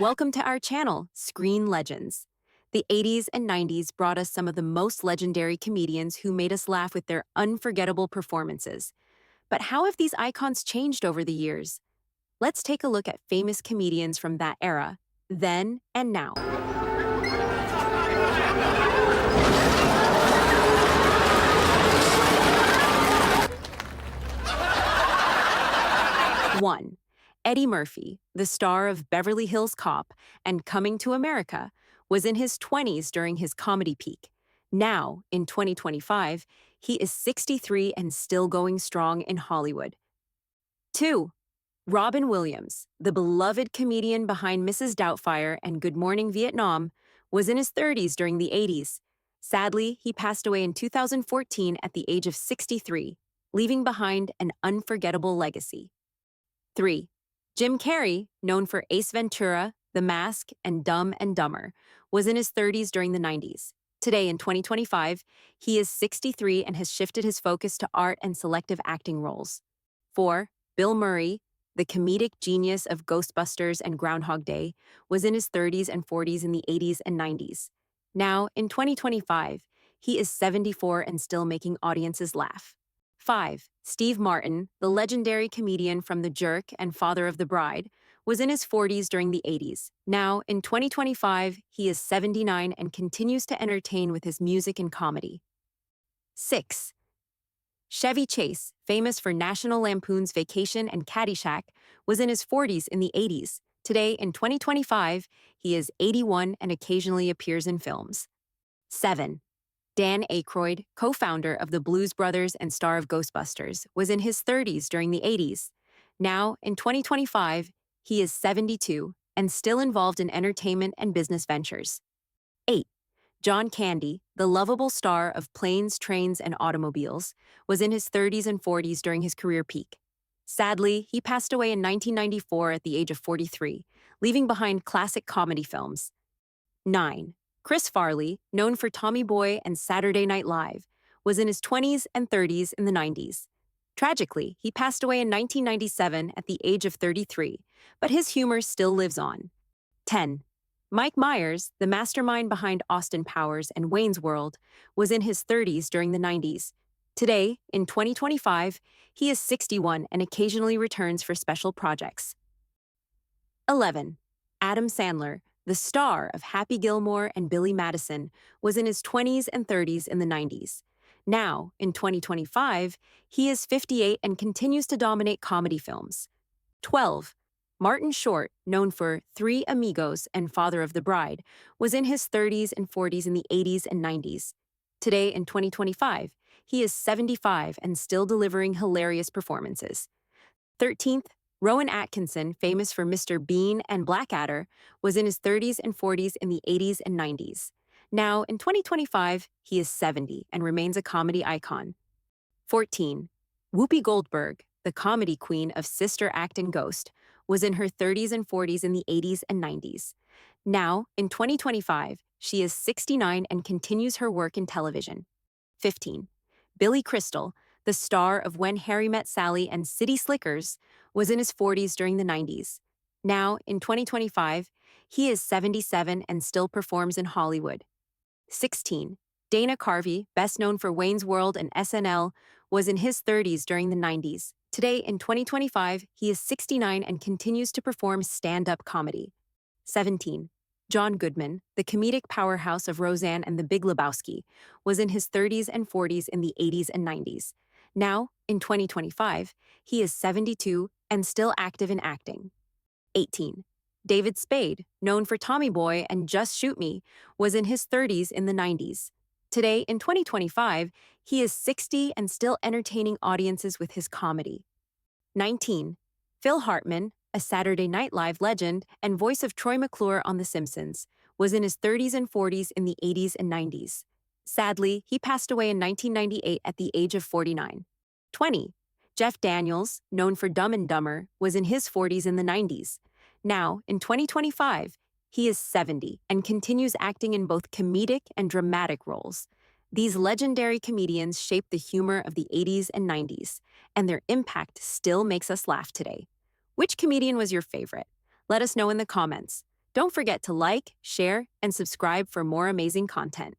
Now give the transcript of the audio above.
Welcome to our channel, Screen Legends. The 80s and 90s brought us some of the most legendary comedians who made us laugh with their unforgettable performances. But how have these icons changed over the years? Let's take a look at famous comedians from that era, then and now. 1. Eddie Murphy, the star of Beverly Hills Cop and Coming to America, was in his 20s during his comedy peak. Now, in 2025, he is 63 and still going strong in Hollywood. 2. Robin Williams, the beloved comedian behind Mrs. Doubtfire and Good Morning Vietnam, was in his 30s during the 80s. Sadly, he passed away in 2014 at the age of 63, leaving behind an unforgettable legacy. 3. Jim Carrey, known for Ace Ventura, The Mask, and Dumb and Dumber, was in his 30s during the 90s. Today, in 2025, he is 63 and has shifted his focus to art and selective acting roles. 4. Bill Murray, the comedic genius of Ghostbusters and Groundhog Day, was in his 30s and 40s in the 80s and 90s. Now, in 2025, he is 74 and still making audiences laugh. 5. Steve Martin, the legendary comedian from The Jerk and father of the bride, was in his 40s during the 80s. Now, in 2025, he is 79 and continues to entertain with his music and comedy. 6. Chevy Chase, famous for National Lampoon's Vacation and Caddyshack, was in his 40s in the 80s. Today, in 2025, he is 81 and occasionally appears in films. 7. Dan Aykroyd, co-founder of the Blues Brothers and star of Ghostbusters, was in his 30s during the 80s. Now, in 2025, he is 72 and still involved in entertainment and business ventures. 8. John Candy, the lovable star of Planes, Trains, and Automobiles, was in his 30s and 40s during his career peak. Sadly, he passed away in 1994 at the age of 43, leaving behind classic comedy films. 9. Chris Farley, known for Tommy Boy and Saturday Night Live, was in his 20s and 30s in the 90s. Tragically, he passed away in 1997 at the age of 33, but his humor still lives on. 10. Mike Myers, the mastermind behind Austin Powers and Wayne's World, was in his 30s during the 90s. Today, in 2025, he is 61 and occasionally returns for special projects. 11. Adam Sandler, the star of Happy Gilmore and Billy Madison, was in his 20s and 30s in the 90s. Now, in 2025, he is 58 and continues to dominate comedy films. 12. Martin Short, known for Three Amigos and Father of the Bride, was in his 30s and 40s in the 80s and 90s. Today, in 2025, he is 75 and still delivering hilarious performances. 13th, Rowan Atkinson, famous for Mr. Bean and Blackadder, was in his 30s and 40s in the 80s and 90s. Now, in 2025, he is 70 and remains a comedy icon. 14. Whoopi Goldberg, the comedy queen of Sister Act and Ghost, was in her 30s and 40s in the 80s and 90s. Now, in 2025, she is 69 and continues her work in television. 15. Billy Crystal, the star of When Harry Met Sally and City Slickers, was in his 40s during the 90s. Now, in 2025, he is 77 and still performs in Hollywood. 16. Dana Carvey, best known for Wayne's World and SNL, was in his 30s during the 90s. Today, in 2025, he is 69 and continues to perform stand-up comedy. 17. John Goodman, the comedic powerhouse of Roseanne and The Big Lebowski, was in his 30s and 40s in the 80s and 90s. Now, in 2025, he is 72 and still active in acting. 18. David Spade, known for Tommy Boy and Just Shoot Me, was in his 30s in the 90s. Today, in 2025, he is 60 and still entertaining audiences with his comedy. 19. Phil Hartman, a Saturday Night Live legend and voice of Troy McClure on The Simpsons, was in his 30s and 40s in the 80s and 90s. Sadly, he passed away in 1998 at the age of 49. 20. Jeff Daniels, known for Dumb and Dumber, was in his 40s in the 90s. Now, in 2025, he is 70 and continues acting in both comedic and dramatic roles. These legendary comedians shaped the humor of the 80s and 90s, and their impact still makes us laugh today. Which comedian was your favorite? Let us know in the comments. Don't forget to like, share, and subscribe for more amazing content.